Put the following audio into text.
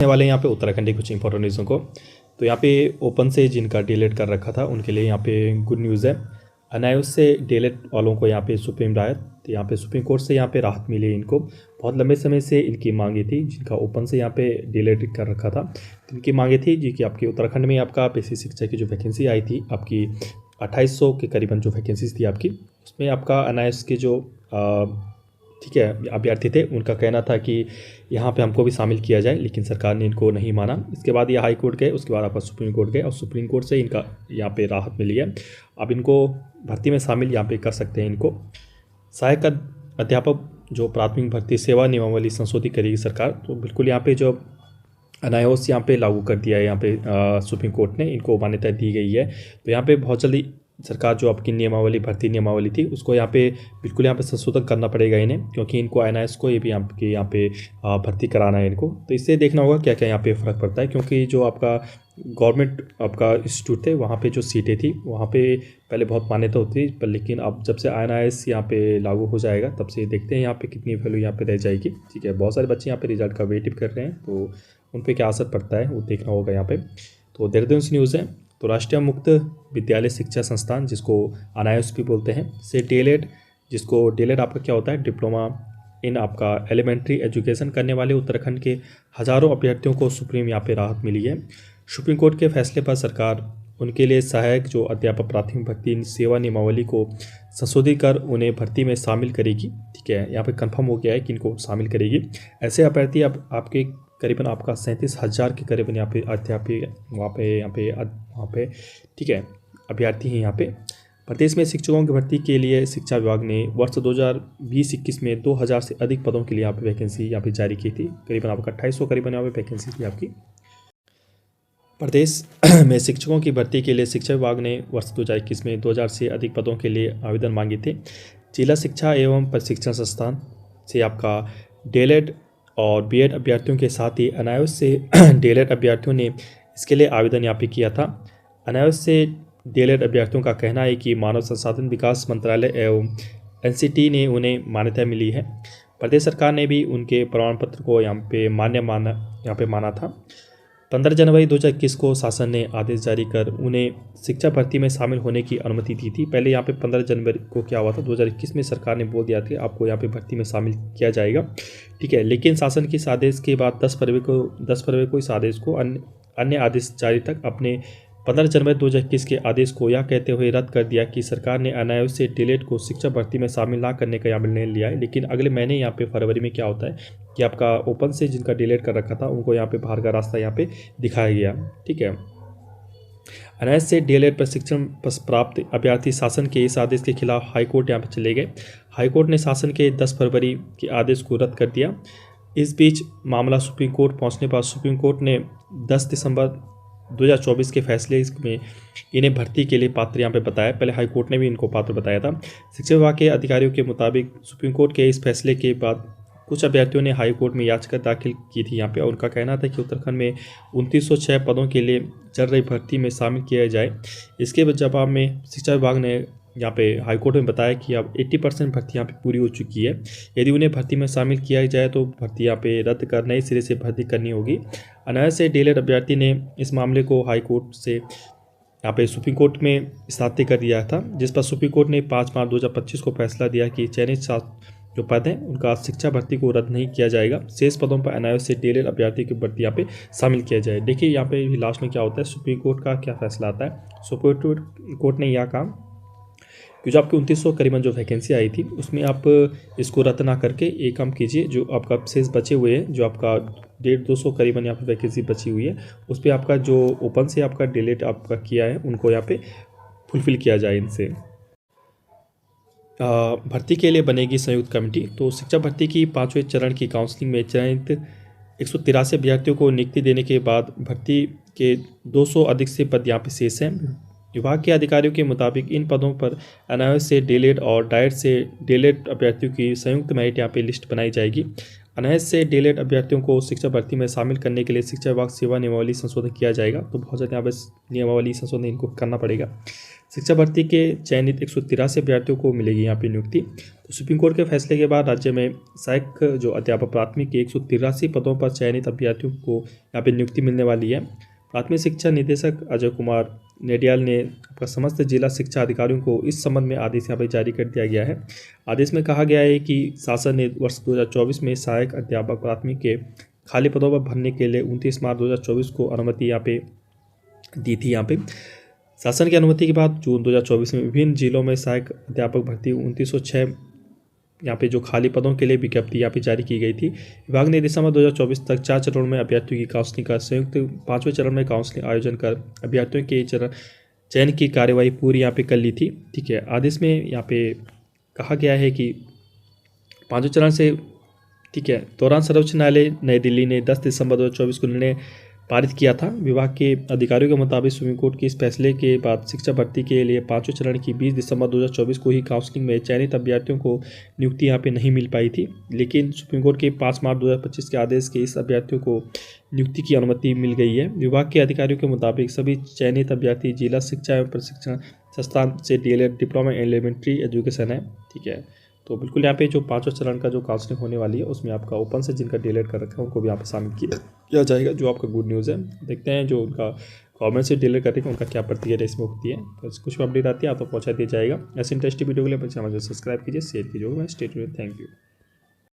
वाले यहाँ पे उत्तराखंड की कुछ इंपॉर्टेंट न्यूज़ों को। तो यहाँ पे ओपन से जिनका डीलेट कर रखा था उनके लिए यहाँ पे गुड न्यूज़ है। अनायुस से डीलेट वालों को यहाँ पे सुप्रीम राहत, तो यहाँ पे सुप्रीम कोर्ट से यहाँ पे राहत मिली है इनको। बहुत लंबे समय से इनकी मांगी थी, जिनका ओपन से यहाँ पे डीलेट कर रखा था, तो इनकी मांगे थी जी कि आपकी उत्तराखंड में आपका बेसिक शिक्षा की जो वैकेंसी आई थी आपकी 2800 के करीबन जो वैकेंसीज थी आपकी, उसमें आपका अनायुस के जो ठीक है अभ्यर्थी थे उनका कहना था कि यहाँ पे हमको भी शामिल किया जाए, लेकिन सरकार ने इनको नहीं माना। इसके बाद ये हाई कोर्ट गए, उसके बाद आपका सुप्रीम कोर्ट गए और सुप्रीम कोर्ट से इनका यहाँ पे राहत मिली है। अब इनको भर्ती में शामिल यहाँ पे कर सकते हैं इनको। सहायक अध्यापक जो प्राथमिक भर्ती सेवा नियमावली संशोधित करेगी सरकार, तो बिल्कुल यहाँ पे जो अनायुस यहाँ पे लागू कर दिया है, यहाँ पे सुप्रीम कोर्ट ने इनको मान्यता दी गई है। तो यहाँ पे बहुत जल्दी सरकार जो आपकी नियमावली भर्ती नियमावली थी उसको यहाँ पे बिल्कुल यहाँ पे संशोधन करना पड़ेगा इन्हें, क्योंकि इनको एनआईएस को ये भी यहाँ पे भर्ती कराना है इनको। तो इससे देखना होगा क्या क्या यहाँ पे फ़र्क पड़ता है, क्योंकि जो आपका गवर्नमेंट आपका इंस्टीट्यूट थे वहाँ पे जो सीटें थी वहाँ पे पहले बहुत मान्यता होती थी, पर लेकिन अब जब से एनआईएस यहाँ पे लागू हो जाएगा तब से देखते हैं यहाँ पे कितनी वैल्यू यहाँ पे रह जाएगी। ठीक है, बहुत सारे बच्चे यहाँ पे रिजल्ट का वेट कर रहे हैं, तो उन पर क्या असर पड़ता है वो देखना होगा यहाँ पे। तो देहरादून से न्यूज़ है। तो राष्ट्रीय मुक्त विद्यालय शिक्षा संस्थान, जिसको अनायुस भी बोलते हैं, से डीएलएड, जिसको डीएलएड आपका क्या होता है, डिप्लोमा इन आपका एलिमेंट्री एजुकेशन करने वाले उत्तराखंड के हज़ारों अभ्यर्थियों को सुप्रीम यहाँ पे राहत मिली है। सुप्रीम कोर्ट के फैसले पर सरकार उनके लिए सहायक जो अध्यापक प्राथमिक भर्ती सेवा नियमावली को संशोधित कर उन्हें भर्ती में शामिल करेगी। ठीक है, यहाँ पे कंफर्म हो गया है कि इनको शामिल करेगी। ऐसे अभ्यर्थी अब आपके करीबन आपका 37,000 के करीबन यहाँ पे अध्यापी वहाँ पे ठीक है अभ्यर्थी हैं यहाँ पे। प्रदेश में शिक्षकों की भर्ती के लिए शिक्षा विभाग ने वर्ष 2020-21 में 2000 से अधिक पदों के लिए यहाँ पे वैकेंसी यहाँ पे जारी की थी। करीबन आपका 2800 करीबन यहाँ पे वैकेंसी थी आपकी। प्रदेश में शिक्षकों की भर्ती के लिए शिक्षा विभाग ने वर्ष 2021 में 2000 से अधिक पदों के लिए आवेदन मांगे थे। जिला शिक्षा एवं प्रशिक्षण संस्थान से आपका डीएलएड और बीएड अभ्यर्थियों के साथ ही अनायुस से डीएलएड अभ्यर्थियों ने इसके लिए आवेदन यहाँ पे किया था। अनायुस से डीएलएड अभ्यर्थियों का कहना है कि मानव संसाधन विकास मंत्रालय एवं एनसीटी ने उन्हें मान्यता मिली है। प्रदेश सरकार ने भी उनके प्रमाण पत्र को यहाँ पे माना था। 15 जनवरी 2021 को शासन ने आदेश जारी कर उन्हें शिक्षा भर्ती में शामिल होने की अनुमति दी थी। पहले यहाँ पे 15 जनवरी को क्या हुआ था, 2021 में सरकार ने बोल दिया था आपको यहाँ पे भर्ती में शामिल किया जाएगा। ठीक है, लेकिन शासन के इस आदेश के बाद 10 फरवरी को इस आदेश को अन्य आदेश जारी तक अपने 15 जनवरी 2021 के आदेश को यह कहते हुए रद्द कर दिया कि सरकार ने अनायुस से डीएलएड को शिक्षा भर्ती में शामिल ना करने का यहाँ निर्णय लिया है। लेकिन अगले महीने यहाँ पे फरवरी में क्या होता है कि आपका ओपन से जिनका डीएलएड कर रखा था उनको यहाँ पे बाहर का रास्ता यहाँ पे दिखाया गया। ठीक है, अनायुस से डीएलएड प्रशिक्षण प्राप्त अभ्यर्थी शासन के इस आदेश के खिलाफ हाईकोर्ट यहाँ पे चले गए। हाईकोर्ट ने शासन के 10 फरवरी के आदेश को रद्द कर दिया। इस बीच मामला सुप्रीम कोर्ट पहुँचने पर सुप्रीम कोर्ट ने 10 दिसंबर 2024 के फैसले में इन्हें भर्ती के लिए पात्र यहाँ पे बताया। पहले हाई कोर्ट ने भी इनको पात्र बताया था। शिक्षा विभाग के अधिकारियों के मुताबिक सुप्रीम कोर्ट के इस फैसले के बाद कुछ अभ्यर्थियों ने हाई कोर्ट में याचिका दाखिल की थी यहाँ पे, और उनका कहना था कि उत्तराखंड में 2906 पदों के लिए चल रही भर्ती में शामिल किया जाए। इसके जवाब में शिक्षा विभाग ने यहाँ पे हाईकोर्ट में बताया कि अब 80% भर्ती यहाँ पे पूरी हो चुकी है। यदि उन्हें भर्ती में शामिल किया जाए तो भर्ती यहाँ पे रद्द कर नए सिरे से भर्ती करनी होगी। अनायुस से डीएलएड अभ्यर्थी ने इस मामले को हाईकोर्ट से यहाँ पे सुप्रीम कोर्ट में स्थापित कर दिया था, जिस पर सुप्रीम कोर्ट ने 5 मार्च 2025 को फैसला दिया कि चयनित जो पद हैं उनका शिक्षा भर्ती को रद्द नहीं किया जाएगा। शेष पदों पर अनायुस से डीएलएड अभ्यर्थी की भर्ती यहाँ पे शामिल किया जाए। देखिए यहाँ पे भी लास्ट में क्या होता है, सुप्रीम कोर्ट का क्या फैसला आता है। सुप्रीम कोर्ट ने यह कहा कि जो आपकी 2900 करीबन जो वैकेंसी आई थी उसमें आप इसको रद्द ना करके एक काम कीजिए, जो आपका शेष बचे हुए हैं, जो आपका 150-200 करीबन यहाँ पे वैकेंसी बची हुई है, उस पर आपका जो ओपन से आपका डीएलएड आपका किया है उनको यहाँ पे फुलफिल किया जाए इनसे। भर्ती के लिए बनेगी संयुक्त कमेटी। तो शिक्षा भर्ती की 5वें चरण की काउंसलिंग में चयनित 183 अभ्यर्थियों को नियुक्ति देने के बाद भर्ती के 200 अधिक से पद यहाँ पे शेष हैं। विभाग के अधिकारियों के मुताबिक इन पदों पर अनायुस से डीएलएड और डाइट से डीएलएड अभ्यर्थियों की संयुक्त मेरिट यहाँ पे लिस्ट बनाई जाएगी। अनायास से डीएलएड अभ्यर्थियों को शिक्षा भर्ती में शामिल करने के लिए शिक्षा विभाग सेवा नियमावली संशोधन किया जाएगा। तो बहुत ज़्यादा यहाँ पर नियमावली संशोधन इनको करना पड़ेगा। शिक्षा भर्ती के चयनित 183 अभ्यर्थियों को मिलेगी यहाँ पे नियुक्ति। तो सुप्रीम कोर्ट के फैसले के बाद राज्य में सहायक जो अध्यापक प्राथमिक के 183 पदों पर चयनित अभ्यर्थियों को यहाँ पे नियुक्ति मिलने वाली है। प्राथमिक शिक्षा निदेशक अजय कुमार नेडियाल ने अपना समस्त जिला शिक्षा अधिकारियों को इस संबंध में आदेश यहाँ पर जारी कर दिया गया है। आदेश में कहा गया है कि शासन ने वर्ष 2024 में सहायक अध्यापक प्राथमिक के खाली पदों पर भरने के लिए 29 मार्च 2024 को अनुमति यहाँ पे दी थी। यहाँ पे शासन की अनुमति के बाद जून 2024 में विभिन्न जिलों में सहायक अध्यापक भर्ती 2906 यहाँ पे जो खाली पदों के लिए विज्ञप्ति यहाँ पे जारी की गई थी। विभाग ने दिसंबर 2024 तक 4 चरणों में अभ्यर्थियों की काउंसलिंग का संयुक्त 5वें चरण में काउंसलिंग आयोजन कर अभ्यर्थियों के चयन की कार्यवाही पूरी यहाँ पे कर ली थी। ठीक है, आदेश में यहाँ पे कहा गया है कि 5वें चरण से ठीक है दौरान सर्वोच्च न्यायालय नई दिल्ली ने 10 दिसंबर 2024 को निर्णय पारित किया था। विभाग के अधिकारियों के मुताबिक सुप्रीम कोर्ट के इस फैसले के बाद शिक्षा भर्ती के लिए 5वें चरण की 20 दिसंबर 2024 को ही काउंसलिंग में चयनित अभ्यर्थियों को नियुक्ति यहाँ पे नहीं मिल पाई थी। लेकिन सुप्रीम कोर्ट के 5 मार्च 2025 के आदेश के इस अभ्यर्थियों को नियुक्ति की अनुमति मिल गई है। विभाग के अधिकारियों के मुताबिक सभी चयनित अभ्यर्थी जिला शिक्षा एवं प्रशिक्षण संस्थान से DElEd diploma in elementary education है। ठीक है, तो बिल्कुल यहाँ पे जो 5वें चरण का जो काउंसलिंग होने वाली है उसमें आपका ओपन से जिनका डीएलएड कर रखा है उनको भी यहाँ पे शामिल किया जाएगा, जो आपका गुड न्यूज़ है। देखते हैं जो उनका गवर्नमेंट से डीएलएड कर रही है उनका क्या प्रतिक्रिया इसमें होती है। तो कुछ भी अपडेट आती है आप तो पहुँचा दिया जाएगा। ऐसे इंटरेस्टिंग वीडियो के लिए अपने चैनल को सब्सक्राइब कीजिए, शेयर कीजिए। Stay tuned, thank you.